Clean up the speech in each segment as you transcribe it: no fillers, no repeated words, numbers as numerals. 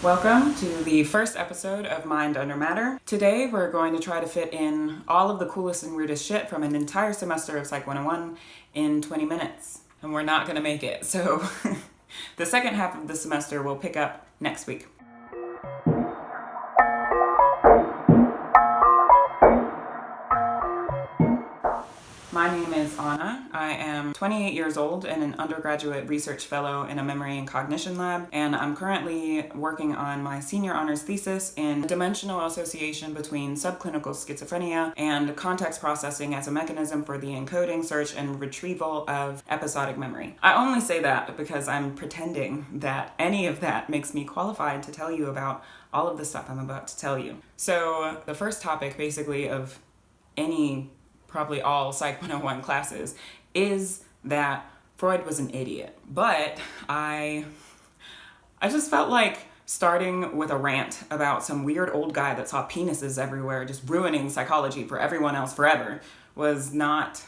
Welcome to the first episode of Mind Under Matter. Today we're going to try to fit in all of the coolest and weirdest shit from an entire semester of Psych 101 in 20 minutes. And we're not going to make it, so the second half of the semester will pick up next week. My name is Anna. I am 28 years old and an undergraduate research fellow in a memory and cognition lab, and I'm currently working on my senior honors thesis in dimensional association between subclinical schizophrenia and context processing as a mechanism for the encoding, search, and retrieval of episodic memory. I only say that because I'm pretending that any of that makes me qualified to tell you about all of the stuff I'm about to tell you. So the first topic, basically, of probably all Psych 101 classes, is that Freud was an idiot. But I just felt like starting with a rant about some weird old guy that saw penises everywhere, just ruining psychology for everyone else forever, was not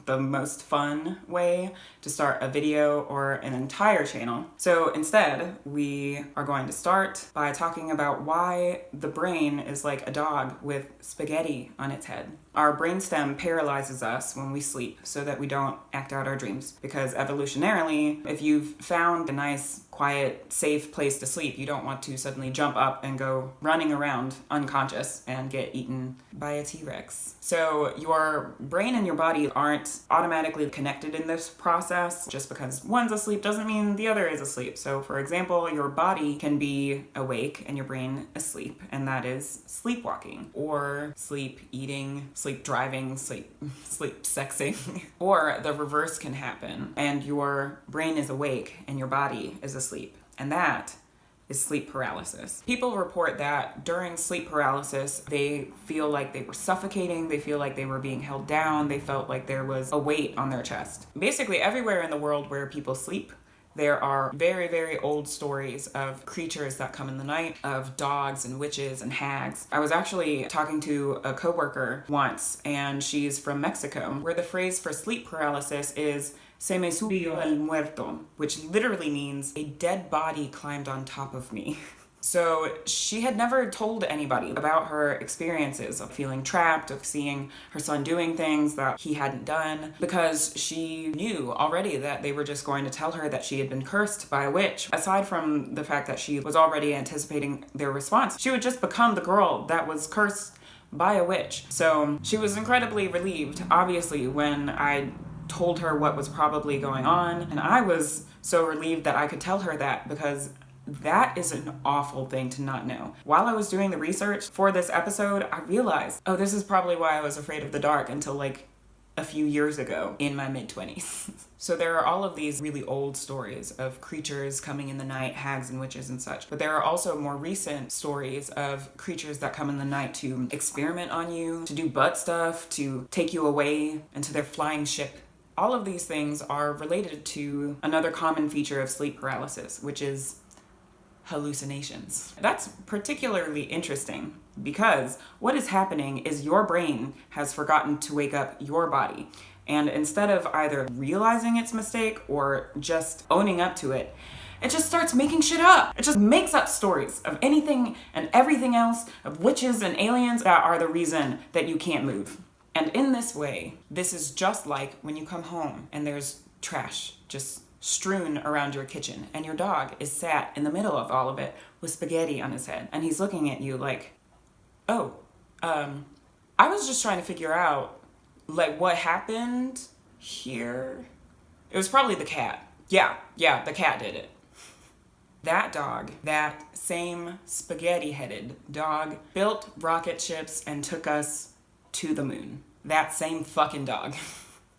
the most fun way to start a video or an entire channel. So instead, we are going to start by talking about why the brain is like a dog with spaghetti on its head. Our brainstem paralyzes us when we sleep so that we don't act out our dreams. Because evolutionarily, if you've found a nice, quiet, safe place to sleep, you don't want to suddenly jump up and go running around unconscious and get eaten by a T-Rex. So your brain and your body aren't automatically connected in this process. Just because one's asleep doesn't mean the other is asleep. So for example, your body can be awake and your brain asleep, and that is sleepwalking, or sleep eating, sleep driving, sleep sexing. Or the reverse can happen and your brain is awake and your body is asleep, and that is sleep paralysis. People report that during sleep paralysis, they feel like they were suffocating, they feel like they were being held down, they felt like there was a weight on their chest. Basically, everywhere in the world where people sleep, there are very, very old stories of creatures that come in the night, of dogs and witches and hags. I was actually talking to a coworker once, and she's from Mexico, where the phrase for sleep paralysis is "se me subió el muerto," which literally means a dead body climbed on top of me. So she had never told anybody about her experiences of feeling trapped, of seeing her son doing things that he hadn't done, because she knew already that they were just going to tell her that she had been cursed by a witch. Aside from the fact that she was already anticipating their response, she would just become the girl that was cursed by a witch. So she was incredibly relieved, obviously, when I told her what was probably going on, and I was so relieved that I could tell her that, because that is an awful thing to not know. While I was doing the research for this episode, I realized, oh, this is probably why I was afraid of the dark until like a few years ago in my mid-20s. So there are all of these really old stories of creatures coming in the night, hags and witches and such. But there are also more recent stories of creatures that come in the night to experiment on you, to do butt stuff, to take you away into their flying ship. All of these things are related to another common feature of sleep paralysis, which is hallucinations. That's particularly interesting because what is happening is your brain has forgotten to wake up your body. And instead of either realizing its mistake or just owning up to it, it just starts making shit up. It just makes up stories of anything and everything else, of witches and aliens that are the reason that you can't move. And in this way, this is just like when you come home and there's trash just strewn around your kitchen, and your dog is sat in the middle of all of it with spaghetti on his head, and he's looking at you like, I was just trying to figure out, like, what happened here. It was probably the cat. Yeah, the cat did it. That dog, that same spaghetti-headed dog, built rocket ships and took us to the moon. That same fucking dog.